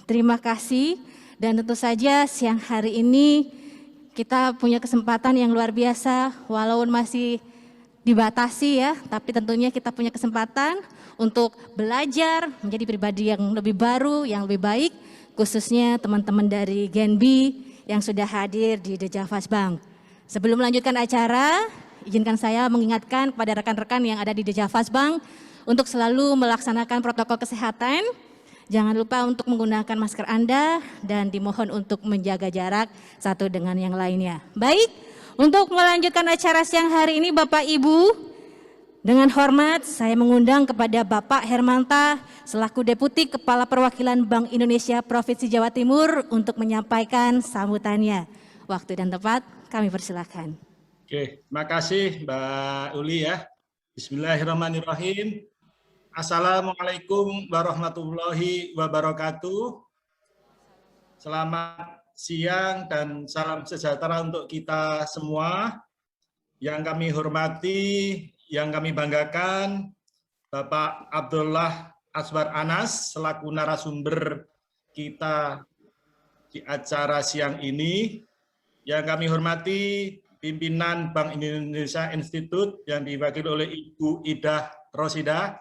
terima kasih. Dan tentu saja siang hari ini kita punya kesempatan yang luar biasa, walaupun masih dibatasi ya, tapi tentunya kita punya kesempatan untuk belajar menjadi pribadi yang lebih baru, yang lebih baik, khususnya teman-teman dari Genbi yang sudah hadir di The Javas Bank. Sebelum melanjutkan acara, izinkan saya mengingatkan kepada rekan-rekan yang ada di The Javas Bank untuk selalu melaksanakan protokol kesehatan. Jangan lupa untuk menggunakan masker Anda dan dimohon untuk menjaga jarak satu dengan yang lainnya. Baik, untuk melanjutkan acara siang hari ini Bapak Ibu, dengan hormat saya mengundang kepada Bapak Hermanta selaku Deputi Kepala Perwakilan Bank Indonesia Provinsi Jawa Timur untuk menyampaikan sambutannya. Waktu dan tempat kami persilakan. Oke, terima kasih Mbak Uli ya. Bismillahirrahmanirrahim. Assalamualaikum warahmatullahi wabarakatuh. Selamat siang dan salam sejahtera untuk kita semua. Yang kami hormati, yang kami banggakan, Bapak Abdullah Azwar Anas selaku narasumber kita di acara siang ini. Yang kami hormati pimpinan Bank Indonesia Institute yang diwakili oleh Ibu Ida Rosidah.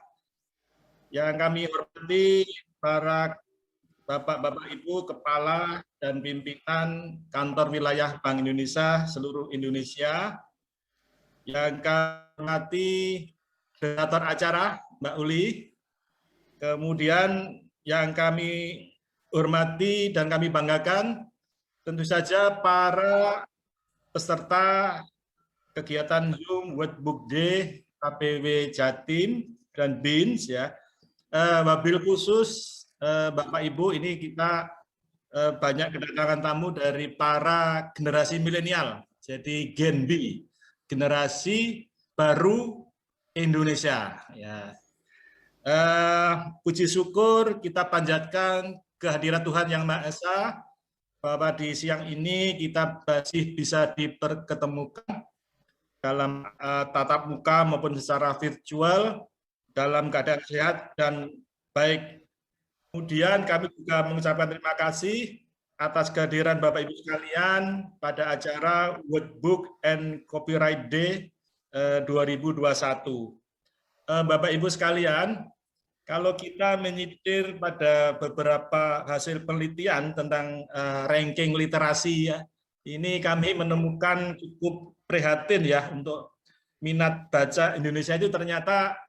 Yang kami hormati para Bapak-Bapak Ibu, Kepala dan Pimpinan Kantor Wilayah Bank Indonesia seluruh Indonesia. Yang kami hormati moderator acara, Mbak Uli. Kemudian yang kami hormati dan kami banggakan, tentu saja para peserta kegiatan Zoom Workbook Day KPW Jatim dan BINS ya. Wabil khusus Bapak Ibu, ini kita banyak kedatangan tamu dari para generasi milenial, jadi Gen B, generasi baru Indonesia. Ya. Puji syukur kita panjatkan kehadiran Tuhan Yang Maha Esa bahwa di siang ini kita masih bisa diperketemukan dalam tatap muka maupun secara virtual dalam keadaan sehat dan baik. Kemudian kami juga mengucapkan terima kasih atas kehadiran Bapak Ibu sekalian pada acara Workbook and Copyright Day 2021. Bapak Ibu sekalian, kalau kita menyitir pada beberapa hasil penelitian tentang ranking literasi ya, ini kami menemukan cukup prihatin ya untuk minat baca Indonesia itu ternyata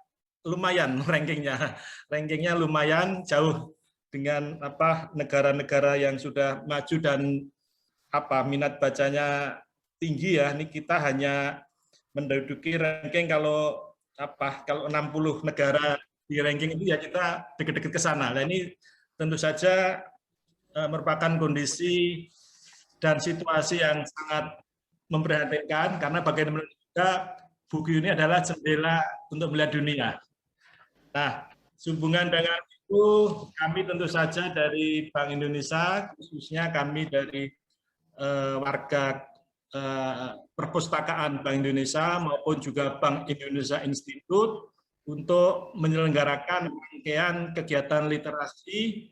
lumayan rankingnya lumayan jauh dengan negara-negara yang sudah maju dan minat bacanya tinggi ya. Ini kita hanya menduduki ranking kalau 60 negara di ranking itu ya kita deket-deket ke sana. Nah ini tentu saja merupakan kondisi dan situasi yang sangat memprihatinkan karena bagaimanapun juga buku ini adalah jendela untuk melihat dunia. Nah, sehubungan dengan itu, kami tentu saja dari Bank Indonesia, khususnya kami dari warga perpustakaan Bank Indonesia maupun juga Bank Indonesia Institute untuk menyelenggarakan rangkaian kegiatan literasi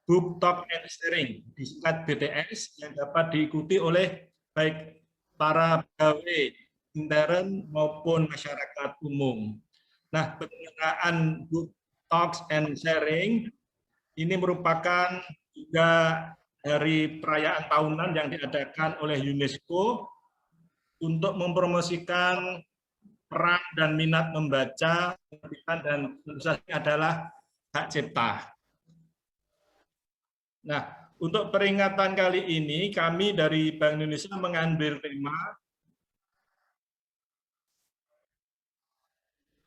Book Talk and Sharing, disingkat BTS, yang dapat diikuti oleh baik para pegawai intern maupun masyarakat umum. Nah, penyelenggaraan Book Talks and Sharing ini merupakan juga dari perayaan tahunan yang diadakan oleh UNESCO untuk mempromosikan peran dan minat membaca dan tentu saja adalah hak cipta. Nah, untuk peringatan kali ini kami dari Bank Indonesia mengambil tema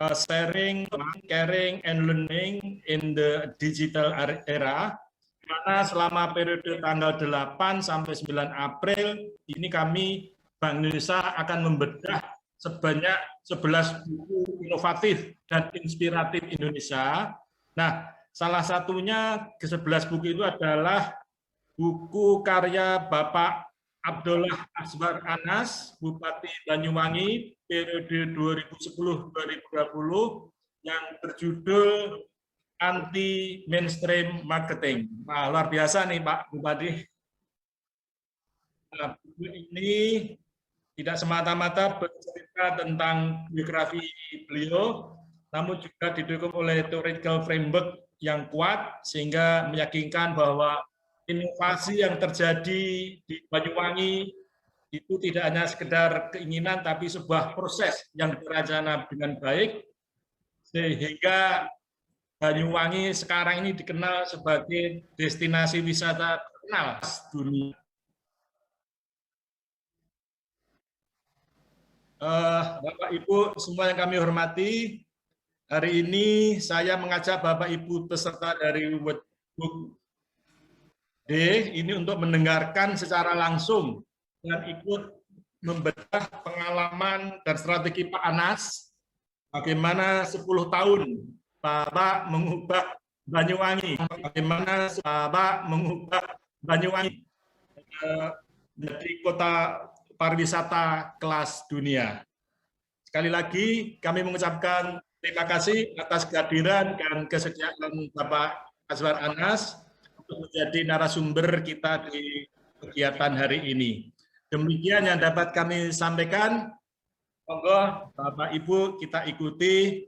sharing, caring, and learning in the digital era, karena selama periode tanggal 8 sampai 9 April ini kami Bank Indonesia akan membedah sebanyak 11 buku inovatif dan inspiratif Indonesia. Nah, salah satunya ke-11 buku itu adalah buku karya Bapak Abdullah Azwar Anas, Bupati Banyuwangi periode 2010-2020 yang berjudul anti mainstream marketing. Nah, luar biasa nih Pak Bupati. Nah, buku ini tidak semata-mata bercerita tentang biografi beliau, namun juga didukung oleh theoretical framework yang kuat sehingga meyakinkan bahwa inovasi yang terjadi di Banyuwangi itu tidak hanya sekedar keinginan tapi sebuah proses yang direncanakan dengan baik sehingga Banyuwangi sekarang ini dikenal sebagai destinasi wisata terkenal dunia. Bapak Ibu semua yang kami hormati, hari ini saya mengajak Bapak Ibu peserta dari Workbook D ini untuk mendengarkan secara langsung dan ikut membedah pengalaman dan strategi Pak Anas bagaimana 10 tahun Bapak mengubah Banyuwangi, bagaimana Bapak mengubah Banyuwangi menjadi kota pariwisata kelas dunia. Sekali lagi kami mengucapkan terima kasih atas kehadiran dan kesediaan Bapak Azwar Anas untuk menjadi narasumber kita di kegiatan hari ini. Demikian yang dapat kami sampaikan. Monggo Bapak Ibu kita ikuti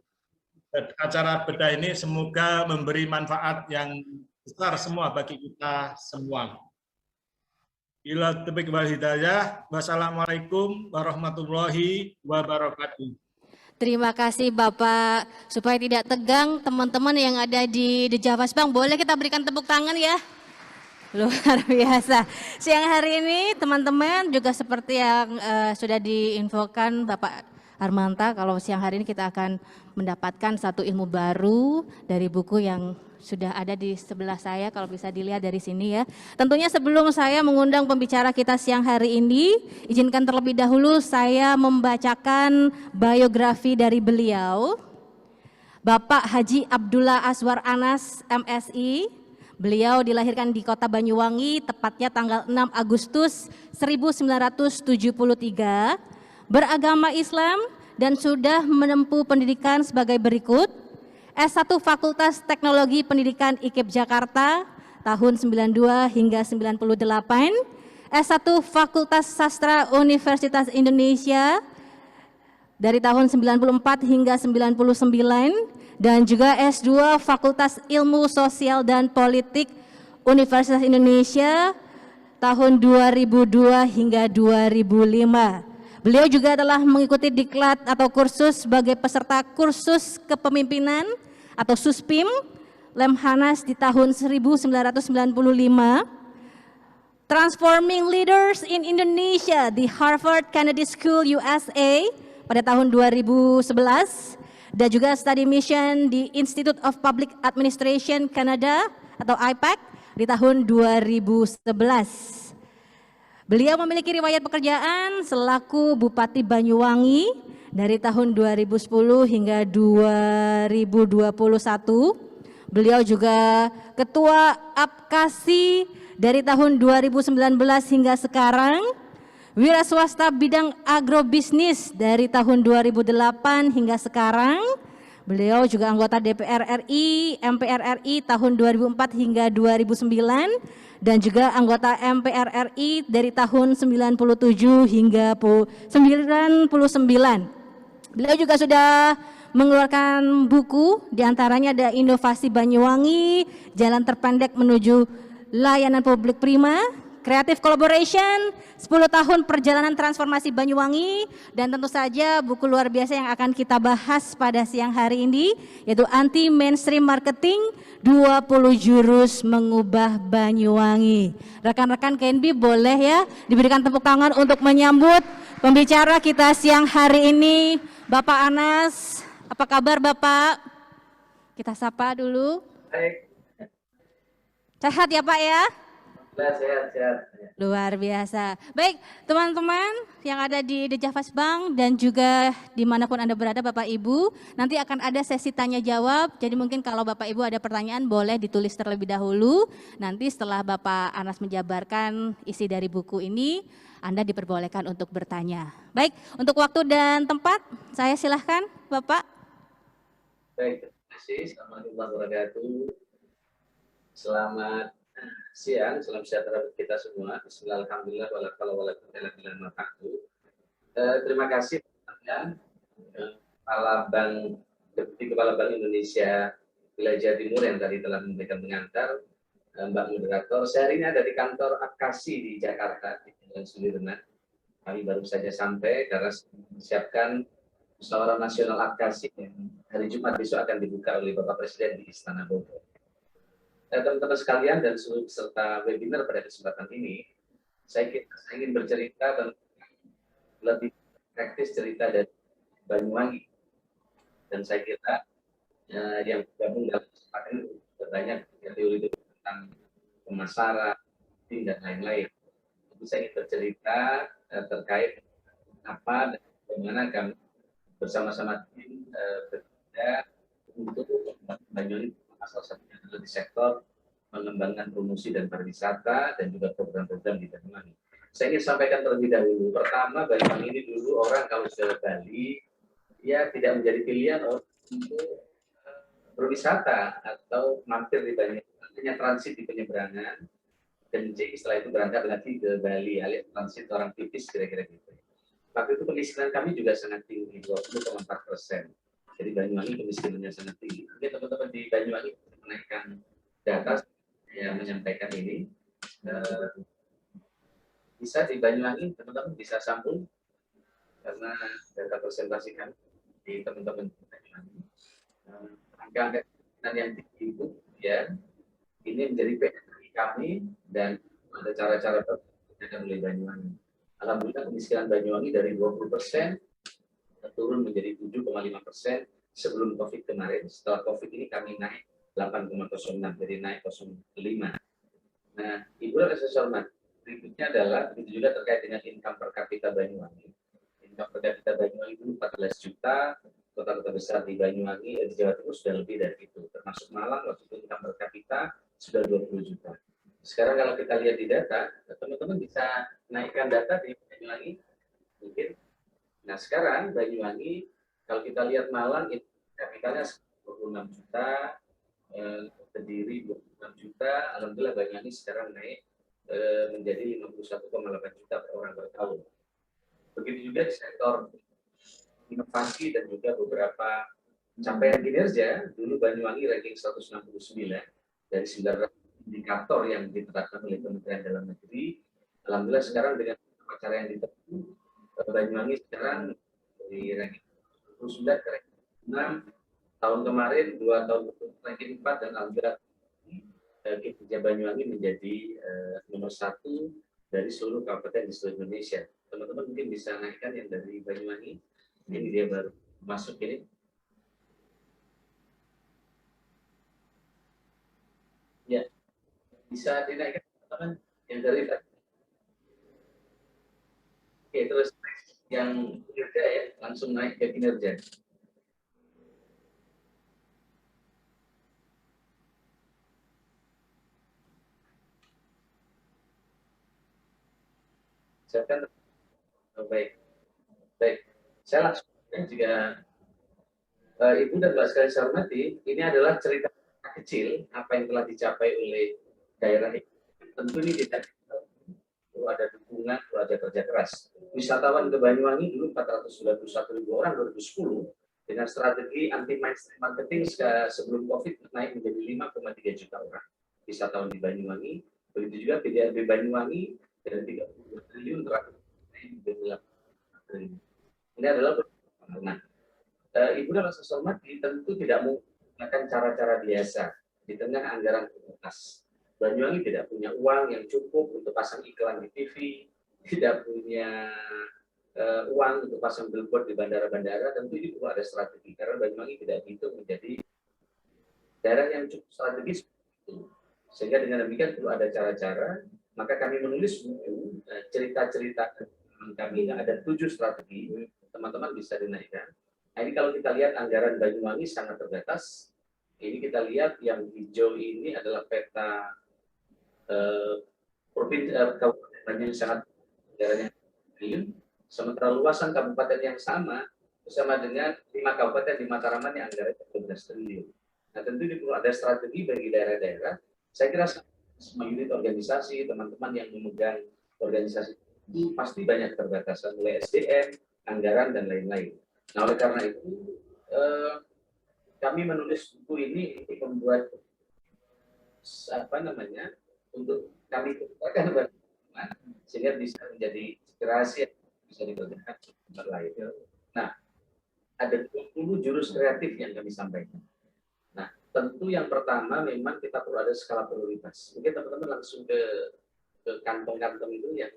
acara bedah ini, semoga memberi manfaat yang besar semua bagi kita semua. Ila taufiq wal hidayah. Wassalamualaikum warahmatullahi wabarakatuh. Terima kasih Bapak. Supaya tidak tegang, teman-teman yang ada di The Javas Bank, boleh kita berikan tepuk tangan ya. Luar biasa. Siang hari ini teman-teman juga seperti yang sudah diinfokan Bapak Armanta, kalau siang hari ini kita akan mendapatkan satu ilmu baru dari buku yang sudah ada di sebelah saya, kalau bisa dilihat dari sini ya. Tentunya sebelum saya mengundang pembicara kita siang hari ini, izinkan terlebih dahulu saya membacakan biografi dari beliau. Bapak Haji Abdullah Azwar Anas, MSI. Beliau dilahirkan di kota Banyuwangi, tepatnya tanggal 6 Agustus 1973. Beragama Islam dan sudah menempuh pendidikan sebagai berikut. S1 Fakultas Teknologi Pendidikan IKIP Jakarta tahun 92 hingga 98. S1 Fakultas Sastra Universitas Indonesia dari tahun 94 hingga 99 dan juga S2 Fakultas Ilmu Sosial dan Politik Universitas Indonesia tahun 2002 hingga 2005. Beliau juga adalah mengikuti diklat atau kursus sebagai peserta kursus kepemimpinan atau Suspim Lemhanas di tahun 1995. Transforming Leaders in Indonesia di Harvard Kennedy School USA pada tahun 2011 dan juga study mission di Institute of Public Administration Canada atau IPAC di tahun 2011. Beliau memiliki riwayat pekerjaan selaku Bupati Banyuwangi dari tahun 2010 hingga 2021. Beliau juga Ketua Apkasi dari tahun 2019 hingga sekarang. Wira swasta bidang agrobisnis dari tahun 2008 hingga sekarang. Beliau juga anggota DPR RI, MPR RI tahun 2004 hingga 2009 dan juga anggota MPR RI dari tahun 97 hingga 99. Beliau juga sudah mengeluarkan buku, diantaranya ada Inovasi Banyuwangi, Jalan Terpendek Menuju Layanan Publik Prima, Creative Collaboration, 10 tahun perjalanan transformasi Banyuwangi, dan tentu saja buku luar biasa yang akan kita bahas pada siang hari ini, yaitu Anti Mainstream Marketing, 20 Jurus Mengubah Banyuwangi. Rekan-rekan KNB boleh ya diberikan tepuk tangan untuk menyambut pembicara kita siang hari ini, Bapak Anas. Apa kabar Bapak? Kita sapa dulu. Baik. Sehat ya Pak ya? Sehat. Luar biasa. Baik, teman-teman yang ada di The Javas Bank dan juga dimanapun Anda berada Bapak Ibu, nanti akan ada sesi tanya jawab, jadi mungkin kalau Bapak Ibu ada pertanyaan boleh ditulis terlebih dahulu, nanti setelah Bapak Anas menjabarkan isi dari buku ini, Anda diperbolehkan untuk bertanya. Baik, untuk waktu dan tempat, saya silahkan Bapak. Baik. Assalamualaikum warahmatullahi wabarakatuh. Selamat siang, salam sejahtera bagi kita semua. Bismillah, alhamdulillah, wala hawla wala quwwata illa billah. Terima kasih teman-teman. Kepala Bank Deputi Kepala Bank Indonesia Wilayah Jawa Timur yang tadi telah memberikan pengantar, Mbak Moderator. Saya hari ini ada di kantor Akasi di Jakarta, di Jalan Sudirman. Kami baru saja sampai karena menyiapkan musyawarah nasional Akasi yang hari Jumat besok akan dibuka oleh Bapak Presiden di Istana Bogor. Teman-teman sekalian dan seluruh peserta webinar pada kesempatan ini, saya ingin bercerita tentang lebih praktis cerita dari Banyuwangi. Dan saya kira yang bergabung dalam kesempatan ini banyak teori tentang pemasaran dan lain-lain. Jadi saya ingin bercerita terkait apa dan bagaimana kami bersama-sama tim bekerja untuk Banyuwangi salah satunya adalah di sektor mengembangkan promosi dan pariwisata dan juga program-program di Banyuwangi. Saya ingin sampaikan terlebih dahulu. Pertama, Banyuwangi ini dulu orang kalau sudah ke Bali, ya tidak menjadi pilihan untuk berwisata atau mampir di Banyuwangi, hanya transit di penyeberangan, dan setelah itu berangkat lagi ke Bali, alias transit orang tipis kira-kira gitu. Waktu itu kemiskinan kami juga sangat tinggi, 20,4%. Jadi Banyuwangi kemiskinannya sangat tinggi. Jadi teman-teman di Banyuwangi menaikkan data yang menyampaikan ini. Bisa di Banyuwangi, teman-teman bisa sambung karena data presentasi kami di teman-teman di Banyuwangi. Angka yang tinggi itu, ya, ini menjadi PR kami dan ada cara-cara yang mulai Banyuwangi. Alhamdulillah kemiskinan Banyuwangi dari 20% turun menjadi 7,5% sebelum COVID kemarin. Setelah COVID ini kami naik 8,06, jadi naik 0,5. Nah, Ibu dan Assesor berikutnya adalah begitu juga terkait dengan income per kapita Banyuwangi. Income per kapita Banyuwangi dulu 14 juta, kota-kota besar di Banyuwangi, di Jawa Timur sudah lebih dari itu. Termasuk Malang, waktu itu income per kapita sudah 20 juta. Sekarang kalau kita lihat di data, teman-teman bisa naikkan data di Banyuwangi, mungkin. Nah sekarang Banyuwangi, kalau kita lihat Malang, kapitalnya 26 juta, Kediri 26 juta, alhamdulillah Banyuwangi sekarang naik menjadi 51,8 juta per orang per tahun. Begitu juga di sektor inovasi dan juga beberapa capaian kinerja, dulu Banyuwangi ranking 169 dari 9 indikator yang ditetapkan oleh Kementerian Dalam Negeri. Alhamdulillah sekarang dengan cara yang ditempuh, Banyuwangi sekarang di ranking 29 ke ranking 6, tahun kemarin 2 tahun ranking 4, dan alhamdulillah kinerja Banyuwangi menjadi nomor 1 dari seluruh kabupaten di seluruh Indonesia. Teman-teman mungkin bisa naikkan yang dari Banyuwangi. Ini dia baru masuk ini. Ya, bisa dinaikkan teman-teman yang dari. Oke, terus yang kinerja ya, langsung naik ke kinerja. Silakan. Baik. Saya langsung juga Ibu dan Mbak sekalian saya hormati, ini adalah cerita kecil apa yang telah dicapai oleh daerah ini. Tentu ini tidak perlu ada dukungan, perlu ada kerja keras. Wisatawan ke Banyuwangi dulu 491.000 orang 2010 dengan strategi anti mainstream marketing sebelum COVID naik menjadi 5,3 juta orang wisatawan di Banyuwangi. Begitu juga PDRB Banyuwangi dari 32 triliun terakhir menjadi 8 triliun. Ini adalah nah, Ibu dan Mas hormati tentu tidak menggunakan cara-cara biasa di tengah anggaran terbatas. Banyuwangi tidak punya uang yang cukup untuk pasang iklan di TV, tidak punya uang untuk pasang billboard di bandara-bandara. Tentu itu perlu ada strategi karena Banyuwangi tidak begitu menjadi daerah yang cukup strategis. Sehingga dengan demikian perlu ada cara-cara. Maka kami menulis buku cerita-cerita kami ada 7 strategi. Teman-teman bisa dinaikkan. Nah, ini kalau kita lihat anggaran Banyuwangi sangat terbatas. Ini kita lihat yang hijau ini adalah peta provinsi kabupaten yang sangat anggarannya triliun. Sementara luasan kabupaten yang sama bersama dengan 5 kabupaten di Mataraman yang anggarannya 12 triliun. Nah, tentu ini perlu ada strategi bagi daerah-daerah. Saya kira semua unit organisasi, teman-teman yang memegang organisasi itu pasti banyak keterbatasan, mulai SDM, anggaran, dan lain-lain. Nah, oleh karena itu, kami menulis buku ini untuk membuat untuk kami katakan bagaimana sehingga bisa menjadi inspirasi yang bisa dikerjakan di tempat lain. Nah, ada 20 jurus kreatif yang kami sampaikan. Nah, tentu yang pertama memang kita perlu ada skala prioritas. Mungkin teman-teman langsung ke kantong-kantong itu yang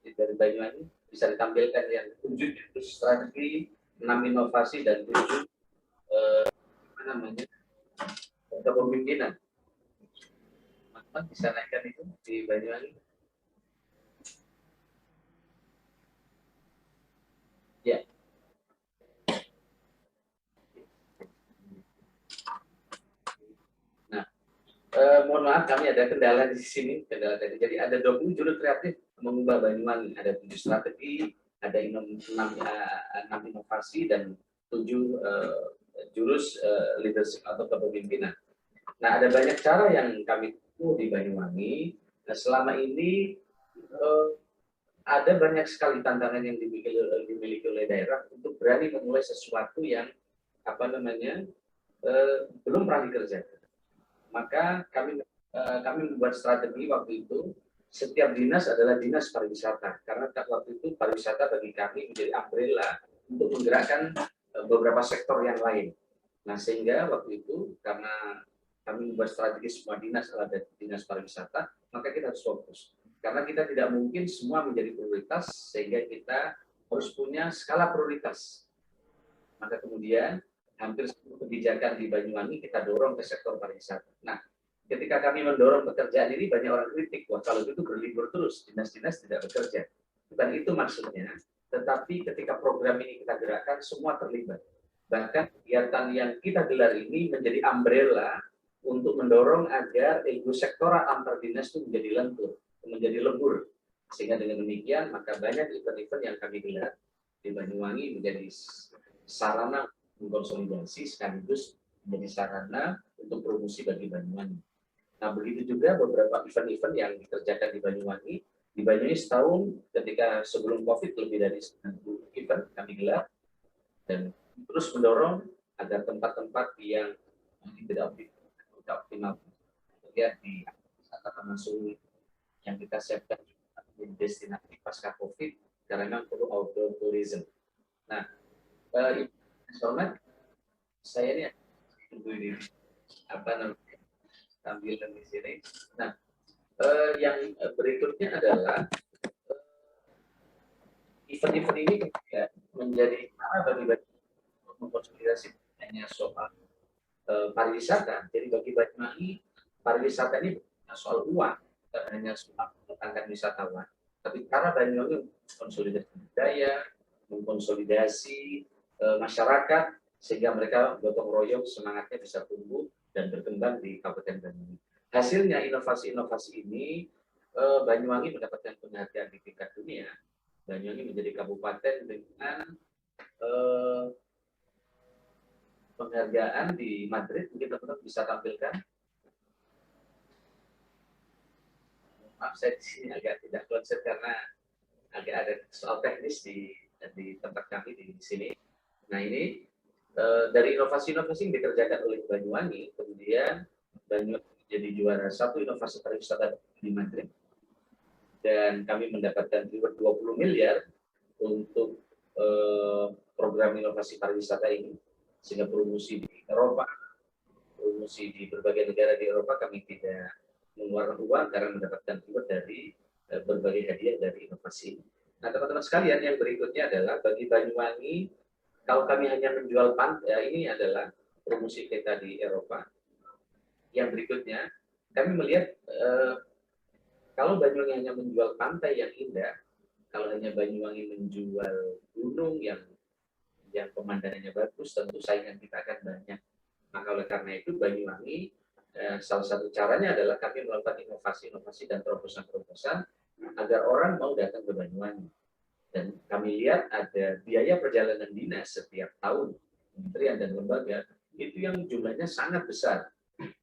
dari Banyuwangi bisa ditampilkan yang 7 jurus strategi, 6 inovasi, dan 7 kepemimpinan. Teman-teman bisa naikkan itu di Banyuwangi. Ya. Nah, mohon maaf kami ada kendala di sini, kendala tadi. Jadi ada 20 jurus kreatif mengubah Banyuwangi. Ada 7 strategi, ada 6 inovasi, dan 7 jurus leadership atau kepemimpinan. Nah, ada banyak cara yang kami tempuh di Banyuwangi. Nah, selama ini ada banyak sekali tantangan yang dimiliki oleh daerah untuk berani memulai sesuatu yang belum pernah dikerjakan. Maka kami membuat strategi waktu itu. Setiap dinas adalah dinas pariwisata, karena waktu itu pariwisata bagi kami menjadi umbrella untuk menggerakkan beberapa sektor yang lain. Nah, sehingga waktu itu karena kami membuat strategi semua dinas adalah dinas pariwisata, maka kita harus fokus. Karena kita tidak mungkin semua menjadi prioritas, sehingga kita harus punya skala prioritas. Maka kemudian hampir semua kebijakan di Banyuwangi kita dorong ke sektor pariwisata. Nah, ketika kami mendorong pekerjaan ini, banyak orang kritik, wah kalau itu berlibur terus, dinas-dinas tidak bekerja. Bukan itu maksudnya, tetapi ketika program ini kita gerakkan, semua terlibat. Bahkan kegiatan yang kita gelar ini menjadi umbrella untuk mendorong agar ego sektoral antar dinas itu menjadi lentur, menjadi lebur. Sehingga dengan demikian, maka banyak event-event yang kami gelar di Banyuwangi menjadi sarana mengkonsolidasi sekaligus menjadi sarana untuk promosi bagi Banyuwangi. Nah, begitu juga beberapa event-event yang dikerjakan di Banyuwangi. Di Banyuwangi setahun ketika sebelum COVID lebih dari 90 event kami gelar dan terus mendorong agar tempat-tempat yang tidak optimal ya di termasuk yang kita siapkan di destinasi pasca COVID karena memang perlu outdoor tourism. Nah, Soalnya saya ini tampilan di sini. Nah, yang berikutnya adalah event-event ini menjadi bagi mengkonsolidasi hanya soal pariwisata. Jadi bagi Banyuwangi pariwisata ini bukan soal uang, bukan hanya soal mendatangkan wisatawan, tapi karena Banyuwangi konsolidasi budaya, mengkonsolidasi masyarakat sehingga mereka gotong royong semangatnya bisa tumbuh dan berkembang di Kabupaten Banyuwangi. Hasilnya inovasi-inovasi ini Banyuwangi mendapatkan penghargaan di tingkat dunia. Banyuwangi menjadi kabupaten dengan penghargaan di Madrid. Mungkin teman-teman bisa tampilkan. Maaf, saya di sini agak tidak konsep karena agak ada soal teknis di tempat kami di sini. Nah, ini dari inovasi-inovasi yang dikerjakan oleh Banyuwangi, kemudian Banyuwangi jadi juara 1 inovasi pariwisata di Madrid. Dan kami mendapatkan reward 20 miliar untuk program inovasi pariwisata ini. Sehingga promosi di Eropa, promosi di berbagai negara di Eropa, kami tidak mengeluarkan uang karena mendapatkan reward dari berbagai hadiah dari inovasi ini. Nah, teman-teman sekalian, yang berikutnya adalah bagi Banyuwangi, kalau kami hanya menjual pantai, ini adalah promosi kita di Eropa. Yang berikutnya, kami melihat kalau Banyuwangi hanya menjual pantai yang indah, kalau hanya Banyuwangi menjual gunung yang pemandangannya bagus, tentu saingan kita akan banyak. Maka oleh karena itu Banyuwangi salah satu caranya adalah kami melakukan inovasi-inovasi dan terobosan-terobosan agar orang mau datang ke Banyuwangi. Dan kami lihat ada biaya perjalanan dinas setiap tahun kementerian dan lembaga itu yang jumlahnya sangat besar,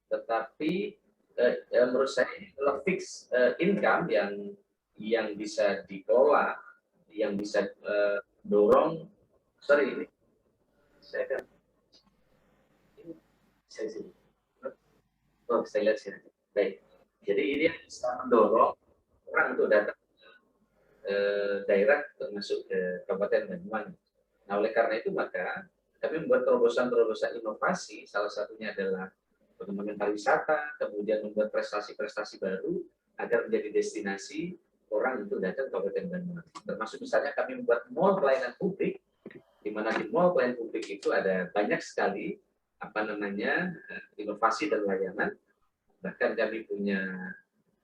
tetapi menurut saya ini adalah fixed income yang bisa dikelola, yang bisa dorong. Sorry, ini saya kan saya lihat sini. Baik, jadi ini yang bisa mendorong orang untuk datang ke daerah termasuk ke Kabupaten Banyuwangi. Nah, oleh karena itu maka kami membuat terobosan-terobosan inovasi, salah satunya adalah pengembangan pariwisata, kemudian membuat prestasi-prestasi baru agar menjadi destinasi orang untuk datang ke Kabupaten Banyuwangi. Termasuk misalnya kami membuat mall pelayanan publik, di mana di mall pelayanan publik itu ada banyak sekali inovasi dan layanan. Bahkan kami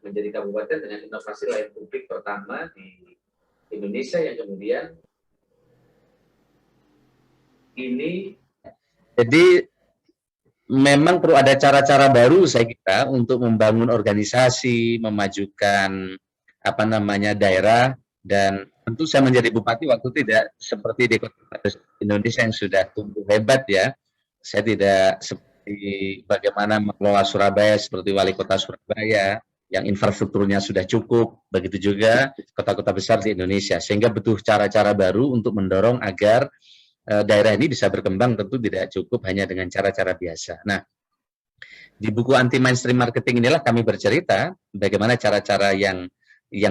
menjadi kabupaten dengan inovasi layanan publik pertama di Indonesia yang kemudian ini. Jadi memang perlu ada cara-cara baru saya kira untuk membangun organisasi, memajukan daerah, dan tentu saya menjadi bupati waktu tidak seperti di kota Indonesia yang sudah tumbuh hebat ya. Saya tidak seperti bagaimana mengelola Surabaya seperti wali kota Surabaya yang infrastrukturnya sudah cukup, begitu juga kota-kota besar di Indonesia, sehingga butuh cara-cara baru untuk mendorong agar daerah ini bisa berkembang. Tentu tidak cukup hanya dengan cara-cara biasa. Nah, di buku anti mainstream marketing inilah kami bercerita bagaimana cara-cara yang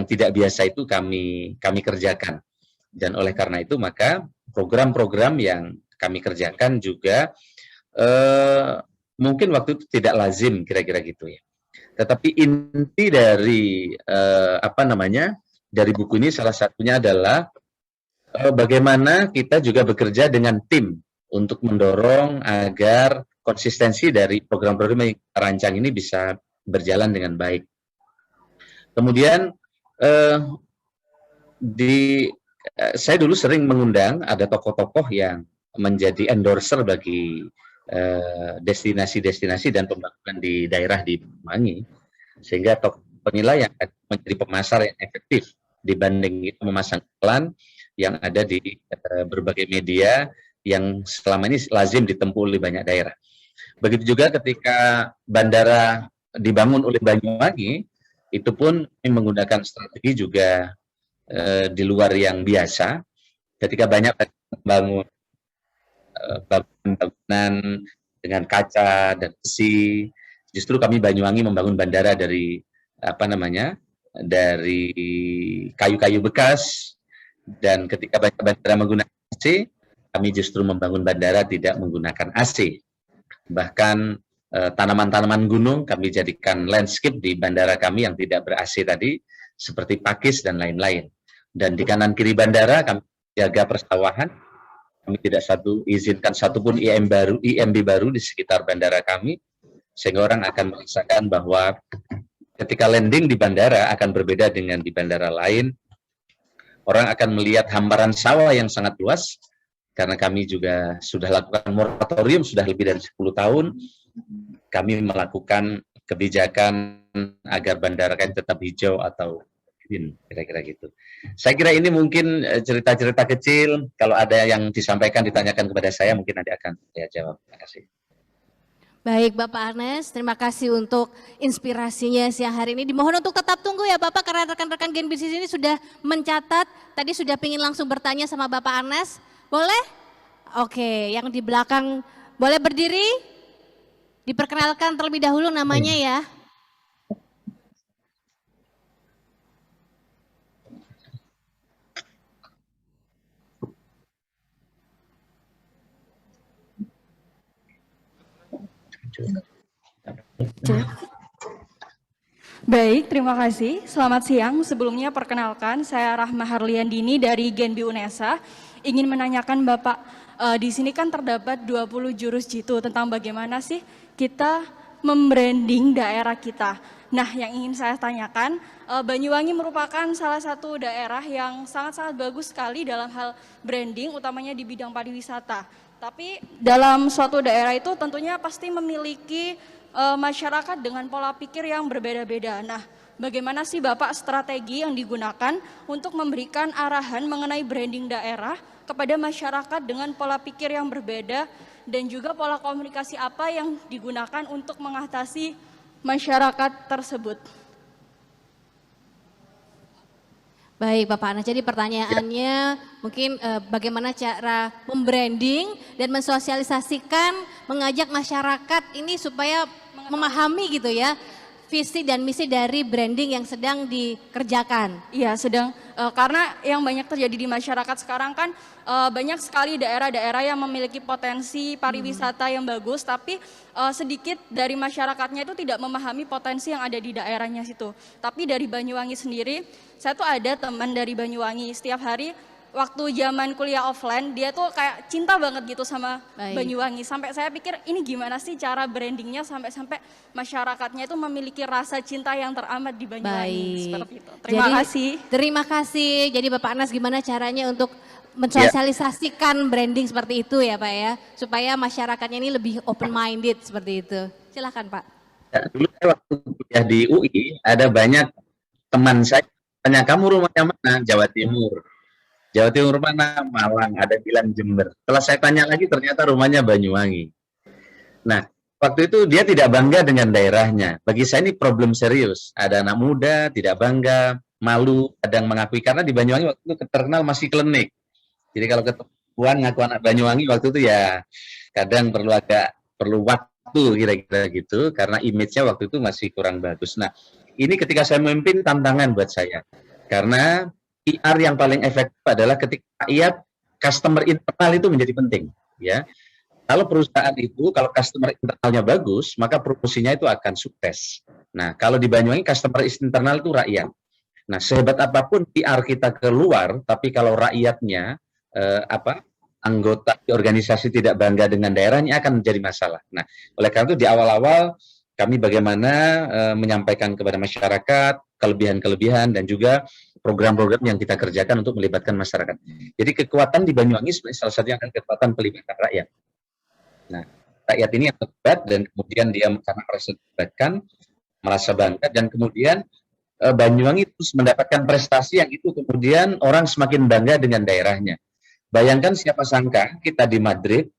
tidak biasa itu kami kerjakan. Dan oleh karena itu maka program-program yang kami kerjakan juga mungkin waktu itu tidak lazim kira-kira gitu ya. Tetapi inti dari dari buku ini salah satunya adalah bagaimana kita juga bekerja dengan tim untuk mendorong agar konsistensi dari program-program yang kita rancang ini bisa berjalan dengan baik. Kemudian saya dulu sering mengundang ada tokoh-tokoh yang menjadi endorser bagi destinasi-destinasi dan pembangunan di daerah di Banyuwangi, sehingga tokoh penilai yang menjadi pemasar yang efektif dibanding memasang iklan yang ada di berbagai media yang selama ini lazim ditempuh oleh banyak daerah. Begitu juga ketika bandara dibangun oleh Banyuwangi, itu pun menggunakan strategi juga di luar yang biasa. Ketika banyak membangun bangunan dengan kaca dan besi, justru kami Banyuwangi membangun bandara dari dari kayu-kayu bekas. Dan ketika banyak bandara menggunakan AC, kami justru membangun bandara tidak menggunakan AC. Bahkan tanaman-tanaman gunung kami jadikan landscape di bandara kami yang tidak ber-AC tadi, seperti pakis dan lain-lain. Dan di kanan kiri bandara kami jaga persawahan. Kami tidak izinkan satupun IMB baru di sekitar bandara kami, sehingga orang akan merasakan bahwa ketika landing di bandara akan berbeda dengan di bandara lain. Orang akan melihat hamparan sawah yang sangat luas, karena kami juga sudah lakukan moratorium sudah lebih dari 10 tahun. Kami melakukan kebijakan agar bandara kami tetap hijau atau green, kira-kira gitu. Saya kira ini mungkin cerita-cerita kecil. Kalau ada yang disampaikan, ditanyakan kepada saya, mungkin nanti akan saya jawab. Terima kasih. Baik Bapak Arnes, terima kasih untuk inspirasinya siang hari ini. Dimohon untuk tetap tunggu ya Bapak, karena rekan-rekan Gen Bisnis ini sudah mencatat. Tadi sudah ingin langsung bertanya sama Bapak Arnes. Boleh? Oke, yang di belakang boleh berdiri? Diperkenalkan terlebih dahulu namanya ya. Baik, terima kasih. Selamat siang. Sebelumnya perkenalkan, saya Rahma Harliandini dari Genbi UNESA. Ingin menanyakan Bapak, di sini kan terdapat 20 jurus jitu tentang bagaimana sih kita membranding daerah kita. Nah, yang ingin saya tanyakan, Banyuwangi merupakan salah satu daerah yang sangat-sangat bagus sekali dalam hal branding, utamanya di bidang pariwisata. Tapi dalam suatu daerah itu tentunya pasti memiliki masyarakat dengan pola pikir yang berbeda-beda. Nah, bagaimana sih Bapak strategi yang digunakan untuk memberikan arahan mengenai branding daerah kepada masyarakat dengan pola pikir yang berbeda dan juga pola komunikasi apa yang digunakan untuk mengatasi masyarakat tersebut? Baik Bapak Anas, jadi pertanyaannya mungkin bagaimana cara membranding dan mensosialisasikan, mengajak masyarakat ini supaya memahami gitu ya, visi dan misi dari branding yang sedang dikerjakan. Iya, karena yang banyak terjadi di masyarakat sekarang kan banyak sekali daerah-daerah yang memiliki potensi pariwisata yang bagus, tapi sedikit dari masyarakatnya itu tidak memahami potensi yang ada di daerahnya situ. Tapi dari Banyuwangi sendiri, saya tuh ada teman dari Banyuwangi, setiap hari waktu zaman kuliah offline, dia tuh kayak cinta banget gitu sama Banyuwangi. Sampai saya pikir ini gimana sih cara brandingnya sampai masyarakatnya itu memiliki rasa cinta yang teramat di Banyuwangi. Seperti itu. Terima kasih. Terima kasih. Jadi Bapak Anas gimana caranya untuk mensosialisasikan branding seperti itu ya Pak ya. Supaya masyarakatnya ini lebih open minded seperti itu. Silakan Pak. Ya, dulu saya waktu kuliah di UI, ada banyak teman saya tanya, kamu rumahnya mana? Jawa Timur. Jawa Timur mana? Malang, ada bilang Jember. Setelah saya tanya lagi, ternyata rumahnya Banyuwangi. Nah, waktu itu dia tidak bangga dengan daerahnya. Bagi saya ini problem serius. Ada anak muda, tidak bangga, malu, kadang mengakui. Karena di Banyuwangi waktu itu terkenal masih klinik. Jadi kalau ketemuan ngaku anak Banyuwangi waktu itu ya kadang perlu waktu kira-kira gitu. Karena image-nya waktu itu masih kurang bagus. Nah, ini ketika saya memimpin tantangan buat saya. Karena PR yang paling efektif adalah ketika rakyat, customer internal itu menjadi penting. Ya, kalau perusahaan itu, kalau customer internalnya bagus, maka promosinya itu akan sukses. Nah, kalau di Banyuwangi, customer internal itu rakyat. Nah, sehebat apapun PR kita keluar, tapi kalau rakyatnya, anggota organisasi tidak bangga dengan daerahnya akan menjadi masalah. Nah, oleh karena itu di awal-awal, kami bagaimana menyampaikan kepada masyarakat kelebihan-kelebihan dan juga program-program yang kita kerjakan untuk melibatkan masyarakat. Jadi kekuatan di Banyuwangi salah satunya adalah kekuatan pelibatan rakyat. Nah, rakyat ini yang terlibat dan kemudian dia karena merasa dilibatkan, merasa bangga dan kemudian Banyuwangi terus mendapatkan prestasi yang itu kemudian orang semakin bangga dengan daerahnya. Bayangkan siapa sangka kita di Madrid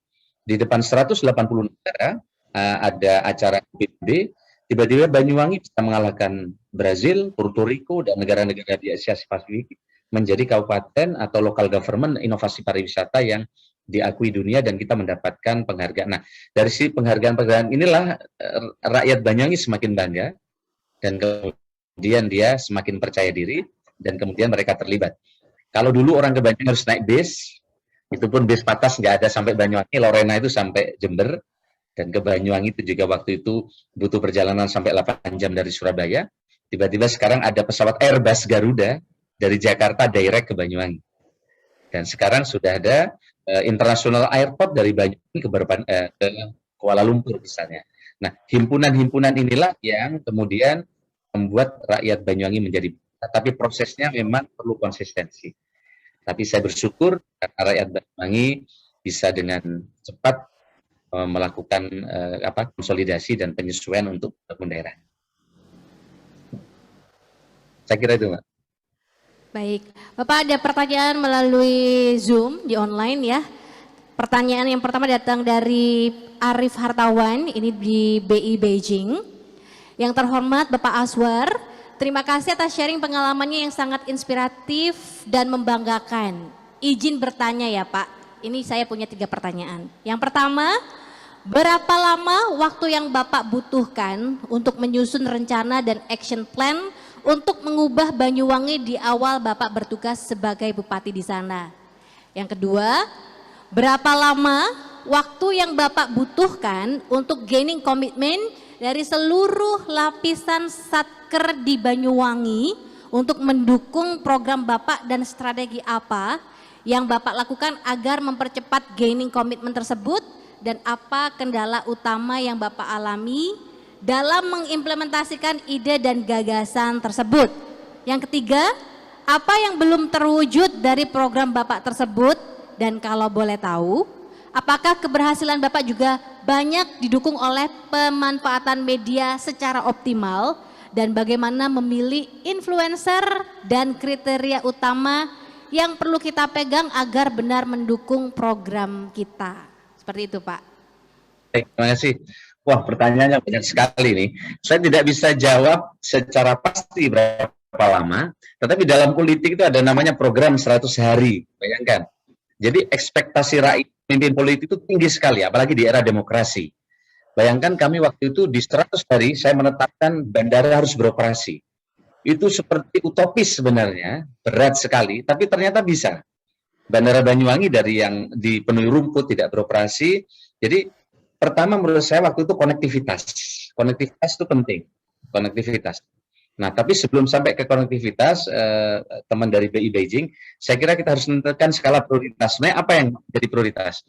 di depan 180 negara ada acara PBB, tiba-tiba Banyuwangi bisa mengalahkan Brazil, Puerto Rico, dan negara-negara di Asia Pasifik menjadi kabupaten atau local government inovasi pariwisata yang diakui dunia dan kita mendapatkan penghargaan. Nah, dari si penghargaan-penghargaan inilah rakyat Banyuwangi semakin bangga dan kemudian dia semakin percaya diri dan kemudian mereka terlibat. Kalau dulu orang ke Banyuwangi harus naik bis, itu pun bis patas nggak ada sampai Banyuwangi, Lorena itu sampai Jember. Dan ke Banyuwangi itu juga waktu itu butuh perjalanan sampai 8 jam dari Surabaya. Tiba-tiba sekarang ada pesawat Airbus Garuda dari Jakarta direct ke Banyuwangi. Dan sekarang sudah ada international airport dari Banyuwangi ke Kuala Lumpur misalnya. Nah, himpunan-himpunan inilah yang kemudian membuat rakyat Banyuwangi menjadi, tapi prosesnya memang perlu konsistensi. Tapi saya bersyukur karena rakyat Banyuwangi bisa dengan cepat melakukan konsolidasi dan penyesuaian untuk daerah. Saya kira itu, Mbak. Baik, Bapak ada pertanyaan melalui Zoom di online ya. Pertanyaan yang pertama datang dari Arif Hartawan, ini di BI Beijing. Yang terhormat Bapak Aswar, terima kasih atas sharing pengalamannya yang sangat inspiratif dan membanggakan. Izin bertanya ya Pak. Ini saya punya 3 pertanyaan. Yang pertama, berapa lama waktu yang Bapak butuhkan untuk menyusun rencana dan action plan untuk mengubah Banyuwangi di awal Bapak bertugas sebagai bupati di sana? Yang kedua, berapa lama waktu yang Bapak butuhkan untuk gaining komitmen dari seluruh lapisan satker di Banyuwangi untuk mendukung program Bapak dan strategi apa yang Bapak lakukan agar mempercepat gaining komitmen tersebut dan apa kendala utama yang Bapak alami dalam mengimplementasikan ide dan gagasan tersebut. Yang ketiga, apa yang belum terwujud dari program Bapak tersebut dan kalau boleh tahu, apakah keberhasilan Bapak juga banyak didukung oleh pemanfaatan media secara optimal dan bagaimana memilih influencer dan kriteria utama yang perlu kita pegang agar benar mendukung program kita. Seperti itu, Pak. Baik, terima kasih. Wah, pertanyaannya banyak sekali nih. Saya tidak bisa jawab secara pasti berapa lama, tetapi dalam politik itu ada namanya program 100 hari. Bayangkan. Jadi ekspektasi rakyat pemimpin politik itu tinggi sekali, apalagi di era demokrasi. Bayangkan kami waktu itu di 100 hari saya menetapkan bandara harus beroperasi. Itu seperti utopis sebenarnya, berat sekali, tapi ternyata bisa. Bandara Banyuwangi dari yang dipenuhi rumput tidak beroperasi. Jadi pertama menurut saya waktu itu konektivitas. Konektivitas itu penting. Konektivitas. Nah, tapi sebelum sampai ke konektivitas, teman dari BI Beijing, saya kira kita harus menentukan skala prioritas. Sebenarnya apa yang jadi prioritas?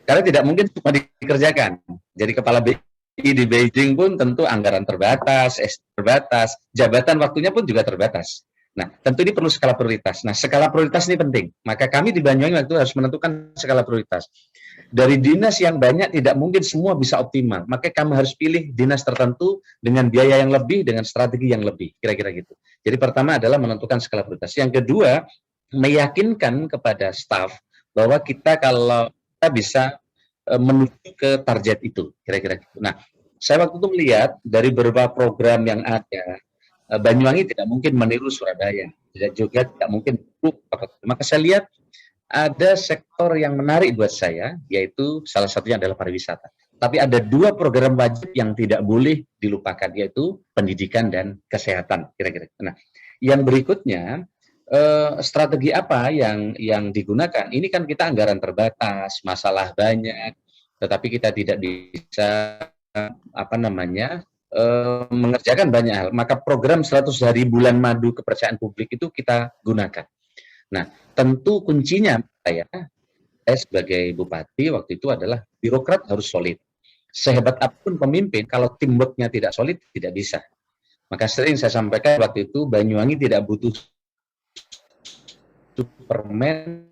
Karena tidak mungkin cuma dikerjakan. Jadi kepala BI di Beijing pun tentu anggaran terbatas, terbatas, jabatan waktunya pun juga terbatas. Nah, tentu ini perlu skala prioritas. Nah, skala prioritas ini penting. Maka kami di Banyuwangi waktu itu harus menentukan skala prioritas. Dari dinas yang banyak tidak mungkin semua bisa optimal. Maka kami harus pilih dinas tertentu dengan biaya yang lebih, dengan strategi yang lebih. Kira-kira gitu. Jadi pertama adalah menentukan skala prioritas. Yang kedua, meyakinkan kepada staf bahwa kita kalau kita bisa menuju ke target itu. Kira-kira gitu. Nah, saya waktu itu melihat dari beberapa program yang ada, Banyuwangi tidak mungkin meniru Surabaya, juga tidak mungkin meniru. Maka saya lihat ada sektor yang menarik buat saya, yaitu salah satunya adalah pariwisata. Tapi ada dua program wajib yang tidak boleh dilupakan, yaitu pendidikan dan kesehatan. Kira-kira. Nah, yang berikutnya, strategi apa yang digunakan? Ini kan kita anggaran terbatas, masalah banyak, tetapi kita tidak bisa mengerjakan banyak hal. Maka program 100 hari bulan madu kepercayaan publik itu kita gunakan. Nah, tentu kuncinya saya sebagai bupati waktu itu adalah birokrat harus solid. Sehebat apapun pemimpin, kalau teamwork-nya tidak solid, tidak bisa. Maka sering saya sampaikan waktu itu, Banyuwangi tidak butuh Superman,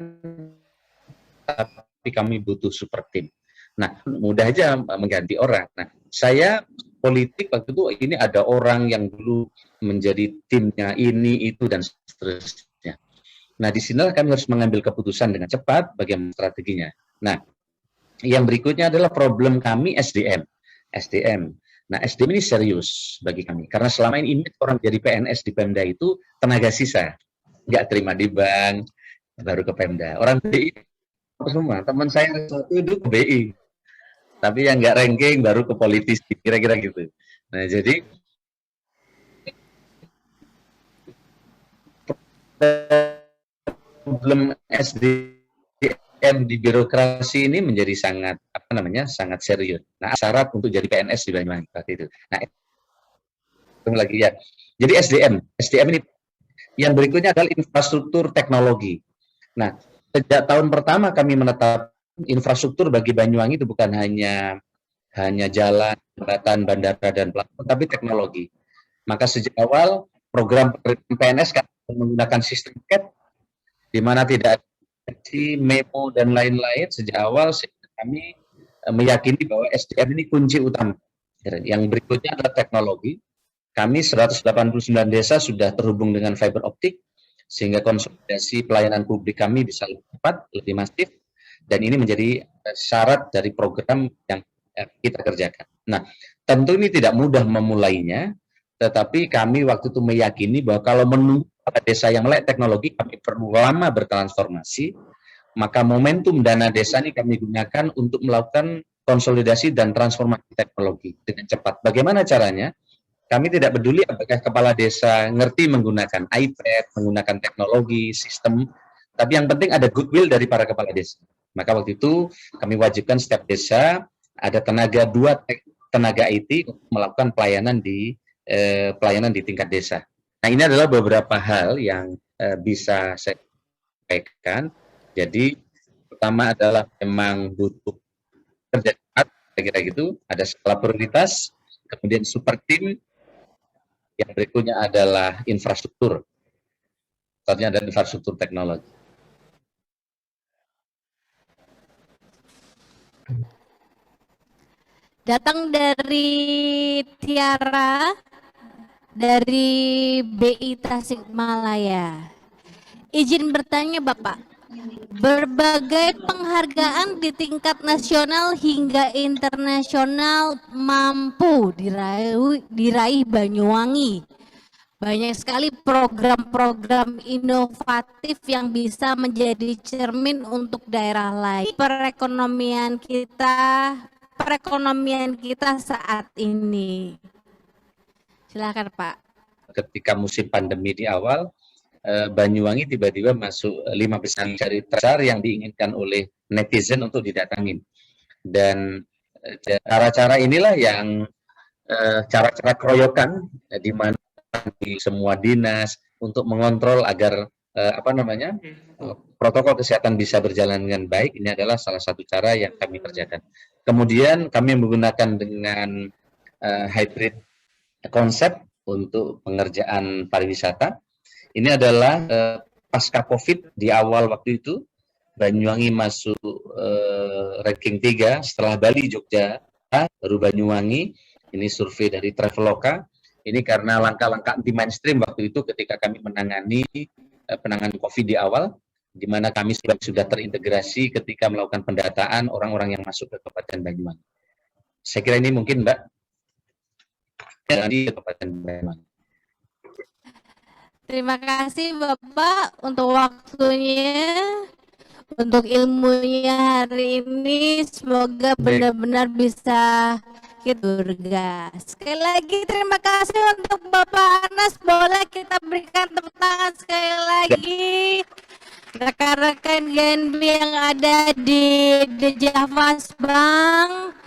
tapi kami butuh super team. Nah, mudah aja mengganti orang. Nah, saya politik waktu itu ini ada orang yang dulu menjadi timnya ini, itu, dan seterusnya. Nah, di sinilah kami harus mengambil keputusan dengan cepat bagaimana strateginya. Nah, yang berikutnya adalah problem kami SDM. Nah, SDM ini serius bagi kami. Karena selama ini orang jadi PNS di Pemda itu tenaga sisa. Nggak terima di bank, baru ke Pemda. Orang BI semua. Teman saya itu ke BI. Tapi yang nggak ranking baru ke politisi. Kira-kira gitu. Nah, jadi problem SDM di birokrasi ini menjadi sangat sangat serius. Nah, syarat untuk jadi PNS di Banyuwangi itu. Nah, itu lagi ya. Jadi SDM ini yang berikutnya adalah infrastruktur teknologi. Nah, sejak tahun pertama kami menetap infrastruktur bagi Banyuwangi itu bukan hanya jalan, jembatan, bandara dan pelabuhan, tapi teknologi. Maka sejak awal program PNS kami menggunakan sistem CAT di mana tidak ada memo dan lain-lain. Sejak awal kami meyakini bahwa SDM ini kunci utama. Yang berikutnya adalah teknologi. Kami 189 desa sudah terhubung dengan fiber optik, sehingga konsolidasi pelayanan publik kami bisa lebih cepat, lebih masif, dan ini menjadi syarat dari program yang kita kerjakan. Nah, tentu ini tidak mudah memulainya, tetapi kami waktu itu meyakini bahwa kalau menunggu desa yang melek teknologi, kami perlu lama bertransformasi, maka momentum dana desa ini kami gunakan untuk melakukan konsolidasi dan transformasi teknologi dengan cepat. Bagaimana caranya? Kami tidak peduli apakah kepala desa ngerti menggunakan iPad, menggunakan teknologi, sistem, tapi yang penting ada goodwill dari para kepala desa. Maka waktu itu kami wajibkan setiap desa ada dua tenaga IT untuk melakukan pelayanan di tingkat desa. Nah, ini adalah beberapa hal yang bisa saya sampaikan. Jadi pertama adalah memang butuh kerja cepat, kira-kira gitu, ada skala prioritas, kemudian super team. Yang berikutnya adalah infrastruktur. Satunya adalah infrastruktur teknologi. Datang dari Tiara. dari BI Tasikmalaya. Izin bertanya Bapak, berbagai penghargaan di tingkat nasional hingga internasional mampu diraih Banyuwangi. Banyak sekali program-program inovatif yang bisa menjadi cermin untuk daerah lain. Perekonomian kita saat ini. Silakan Pak. Ketika musim pandemi di awal, Banyuwangi tiba-tiba masuk 5 besar cari terbesar yang diinginkan oleh netizen untuk didatangin. Dan cara-cara inilah yang cara-cara keroyokan di mana di semua dinas untuk mengontrol agar protokol kesehatan bisa berjalan dengan baik. Ini adalah salah satu cara yang kami kerjakan. Kemudian kami menggunakan dengan hybrid konsep untuk pengerjaan pariwisata. Ini adalah pasca COVID di awal waktu itu, Banyuwangi masuk ranking 3 setelah Bali, Jogja, baru Banyuwangi. Ini survei dari Traveloka. Ini karena langkah-langkah anti mainstream waktu itu ketika kami menangani penanganan COVID di awal, di mana kami sudah terintegrasi ketika melakukan pendataan orang-orang yang masuk ke Kabupaten Banyuwangi. Saya kira ini mungkin Mbak di Kabupaten Banyuwangi. Terima kasih Bapak untuk waktunya, untuk ilmunya hari ini. Semoga benar-benar bisa kita bergas. Sekali lagi terima kasih untuk Bapak Anas. Boleh kita berikan tepuk tangan sekali lagi. Rekan-rekan Genbi yang ada di The Javas Bank.